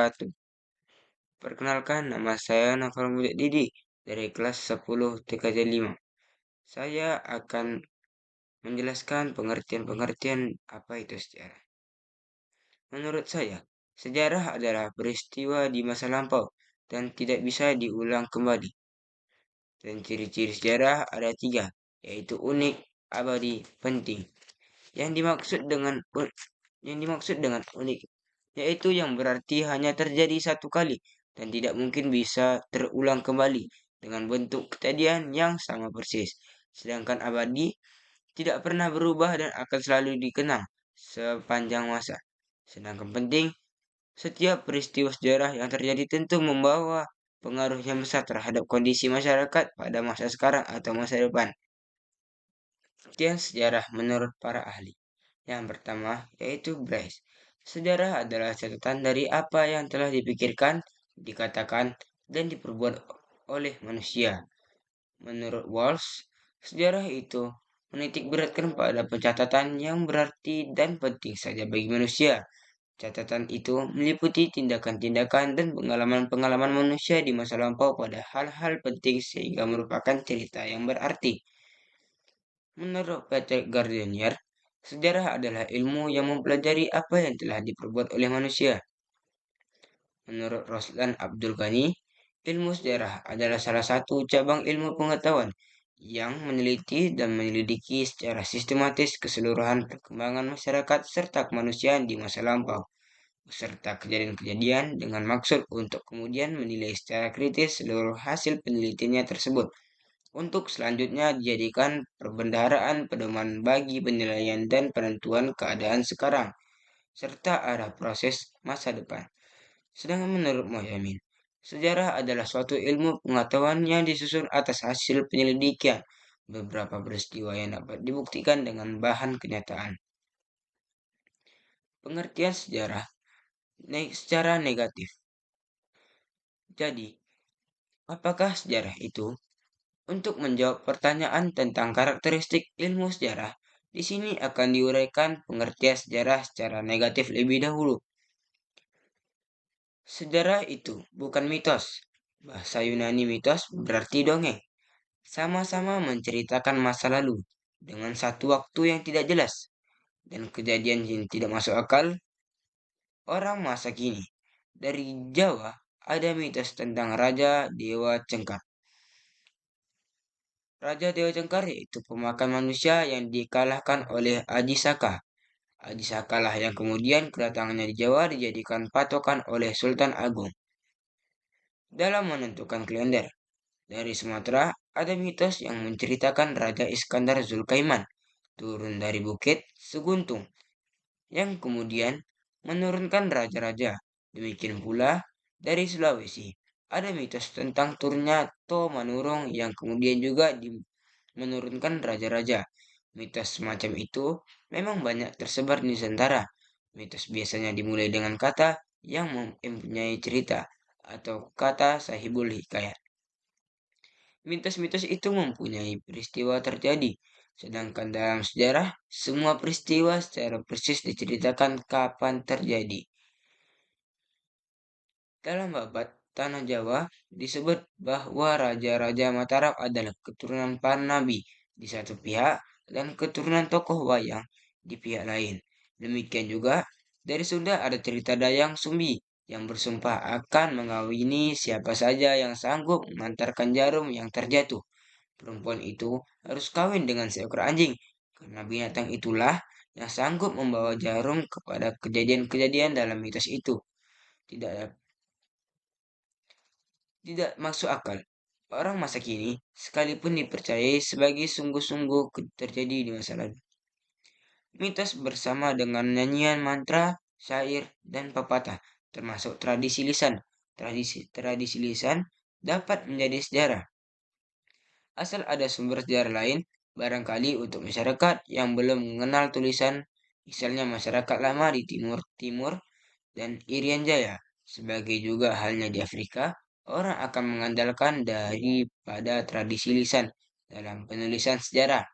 wabarakatuh. Perkenalkan, nama saya Novel Didi dari kelas 10 TKJ 5. Saya akan menjelaskan pengertian-pengertian apa itu sejarah. Menurut saya, sejarah adalah peristiwa di masa lampau dan tidak bisa diulang kembali. Dan ciri-ciri sejarah ada 3, yaitu unik, abadi, penting. Yang dimaksud dengan unik yaitu yang berarti hanya terjadi satu kali dan tidak mungkin bisa terulang kembali dengan bentuk kejadian yang sama persis. Sedangkan abadi tidak pernah berubah dan akan selalu dikenang sepanjang masa. Sedangkan penting, setiap peristiwa sejarah yang terjadi tentu membawa pengaruh yang besar terhadap kondisi masyarakat pada masa sekarang atau masa depan. Pengertian sejarah menurut para ahli. Yang pertama yaitu Bryce. Sejarah adalah catatan dari apa yang telah dipikirkan, dikatakan, dan diperbuat oleh manusia. Menurut Walsh, sejarah itu menitik beratkan pada pencatatan yang berarti dan penting saja bagi manusia. Catatan itu meliputi tindakan-tindakan dan pengalaman-pengalaman manusia di masa lampau pada hal-hal penting sehingga merupakan cerita yang berarti. Menurut Patrick Gardenier, sejarah adalah ilmu yang mempelajari apa yang telah diperbuat oleh manusia. Menurut Roslan Abdul Ghani, ilmu sejarah adalah salah satu cabang ilmu pengetahuan yang meneliti dan menyelidiki secara sistematis keseluruhan perkembangan masyarakat serta kemanusiaan di masa lampau, beserta kejadian-kejadian dengan maksud untuk kemudian menilai secara kritis seluruh hasil penelitiannya tersebut untuk selanjutnya dijadikan perbendaharaan pedoman bagi penilaian dan penentuan keadaan sekarang, serta arah proses masa depan. Sedangkan menurut Mohyamin, sejarah adalah suatu ilmu pengetahuan yang disusun atas hasil penyelidikan beberapa peristiwa yang dapat dibuktikan dengan bahan kenyataan. Pengertian sejarah secara negatif. Jadi, apakah sejarah itu? Untuk menjawab pertanyaan tentang karakteristik ilmu sejarah, di sini akan diuraikan pengertian sejarah secara negatif lebih dahulu. Sejarah itu bukan mitos. Bahasa Yunani mitos berarti dongeng. Sama-sama menceritakan masa lalu dengan satu waktu yang tidak jelas dan kejadian yang tidak masuk akal orang masa kini. Dari Jawa ada mitos tentang Raja Dewa Cengkar. Raja Dewa Cengkar yaitu pemakan manusia yang dikalahkan oleh Aji Saka. Aji Saka lah yang kemudian kedatangannya di Jawa dijadikan patokan oleh Sultan Agung dalam menentukan kalender. Dari Sumatera ada mitos yang menceritakan Raja Iskandar Zulkaiman turun dari bukit Seguntung yang kemudian menurunkan raja-raja. Demikian pula dari Sulawesi ada mitos tentang turunnya To Manurung yang kemudian juga menurunkan raja-raja. Mitos semacam itu memang banyak tersebar di Nusantara. Mitos biasanya dimulai dengan kata yang mempunyai cerita atau kata sahibul hikayat. Mitos-mitos itu mempunyai peristiwa terjadi, sedangkan dalam sejarah semua peristiwa secara persis diceritakan kapan terjadi. Dalam babat Tanah Jawa disebut bahwa Raja-Raja Mataram adalah keturunan para nabi di satu pihak dan keturunan tokoh wayang di pihak lain. Demikian juga dari Sunda ada cerita Dayang Sumbi yang bersumpah akan mengawini siapa saja yang sanggup mengantarkan jarum yang terjatuh. Perempuan itu harus kawin dengan seekor anjing karena binatang itulah yang sanggup membawa jarum kepada kejadian-kejadian dalam mitos itu. Tidak tidak masuk akal. Orang masa kini sekalipun dipercayai sebagai sungguh-sungguh terjadi di masa lalu. Mitos bersama dengan nyanyian mantra, syair, dan pepatah, termasuk tradisi lisan. Tradisi lisan dapat menjadi sejarah. Asal ada sumber sejarah lain, barangkali untuk masyarakat yang belum mengenal tulisan, misalnya masyarakat lama di Timur Timur dan Irian Jaya, sebagai juga halnya di Afrika, orang akan mengandalkan daripada tradisi lisan dalam penulisan sejarah.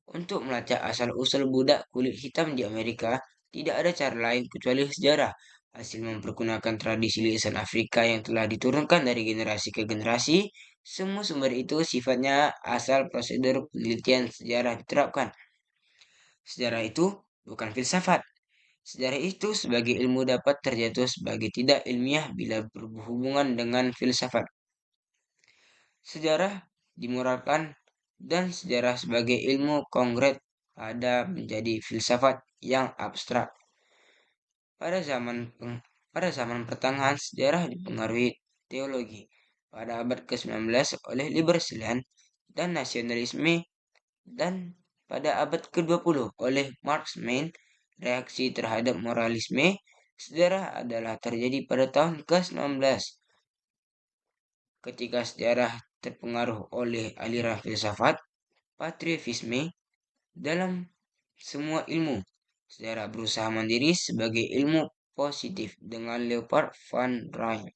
Untuk melacak asal-usul budak kulit hitam di Amerika, tidak ada cara lain kecuali sejarah hasil mempergunakan tradisi lisan Afrika yang telah diturunkan dari generasi ke generasi. Semua sumber itu sifatnya asal prosedur penelitian sejarah diterapkan. Sejarah itu bukan filsafat. Sejarah itu sebagai ilmu dapat terjatuh sebagai tidak ilmiah bila berhubungan dengan filsafat. Sejarah dimoralkan dan sejarah sebagai ilmu konkret menjadi filsafat yang abstrak. Pada zaman pertengahan sejarah dipengaruhi teologi pada abad ke-19 oleh Libersilian dan nasionalisme, dan pada abad ke-20 oleh Marxisme. Reaksi terhadap moralisme sejarah adalah terjadi pada tahun ke-19 ketika sejarah terpengaruh oleh aliran filsafat patriotisme dalam semua ilmu. Sejarah berusaha mandiri sebagai ilmu positif dengan Leopold van Rijn.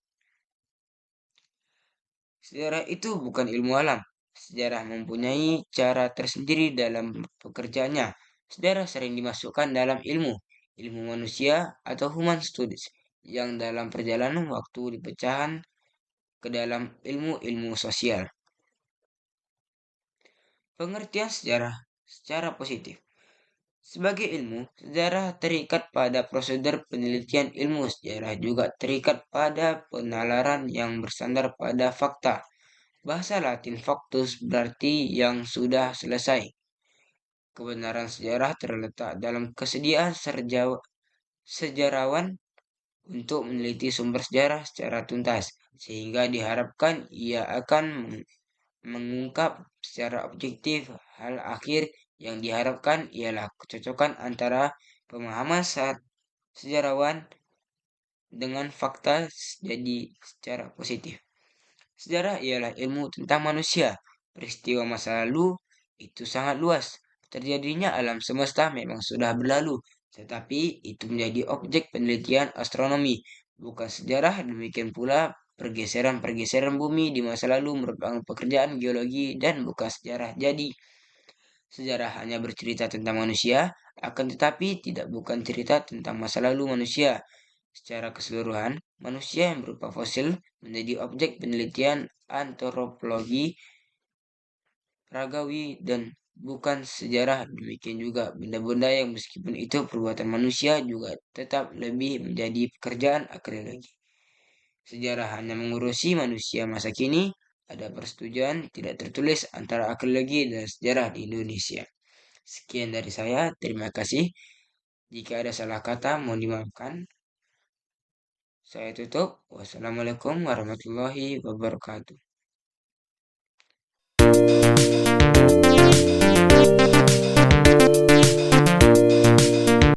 Sejarah itu bukan ilmu alam. Sejarah mempunyai cara tersendiri dalam pekerjaannya. Sejarah sering dimasukkan dalam ilmu manusia atau human studies, yang dalam perjalanan waktu dipecahkan ke dalam ilmu-ilmu sosial. Pengertian sejarah secara positif. Sebagai ilmu, sejarah terikat pada prosedur penelitian. Ilmu sejarah juga terikat pada penalaran yang bersandar pada fakta. Bahasa Latin factus berarti yang sudah selesai. Kebenaran sejarah terletak dalam kesediaan sejarawan untuk meneliti sumber sejarah secara tuntas, sehingga diharapkan ia akan mengungkap secara objektif hal akhir. Yang diharapkan ialah kecocokan antara pemahaman saat sejarawan dengan fakta jadi secara positif. Sejarah ialah ilmu tentang manusia. Peristiwa masa lalu itu sangat luas. Terjadinya alam semesta memang sudah berlalu, tetapi itu menjadi objek penelitian astronomi, bukan sejarah. Demikian pula pergeseran-pergeseran bumi di masa lalu merupakan pekerjaan geologi dan bukan sejarah. Jadi, sejarah hanya bercerita tentang manusia, akan tetapi tidak bukan cerita tentang masa lalu manusia. Secara keseluruhan, manusia yang berupa fosil menjadi objek penelitian antropologi ragawi dan bukan sejarah. Demikian juga benda-benda yang meskipun itu perbuatan manusia juga tetap lebih menjadi pekerjaan arkeologi. Sejarah hanya mengurusi manusia masa kini. Ada persetujuan tidak tertulis antara arkeologi dan sejarah di Indonesia. Sekian dari saya, terima kasih. Jika ada salah kata, mohon dimaafkan. Saya tutup. Wassalamualaikum warahmatullahi wabarakatuh.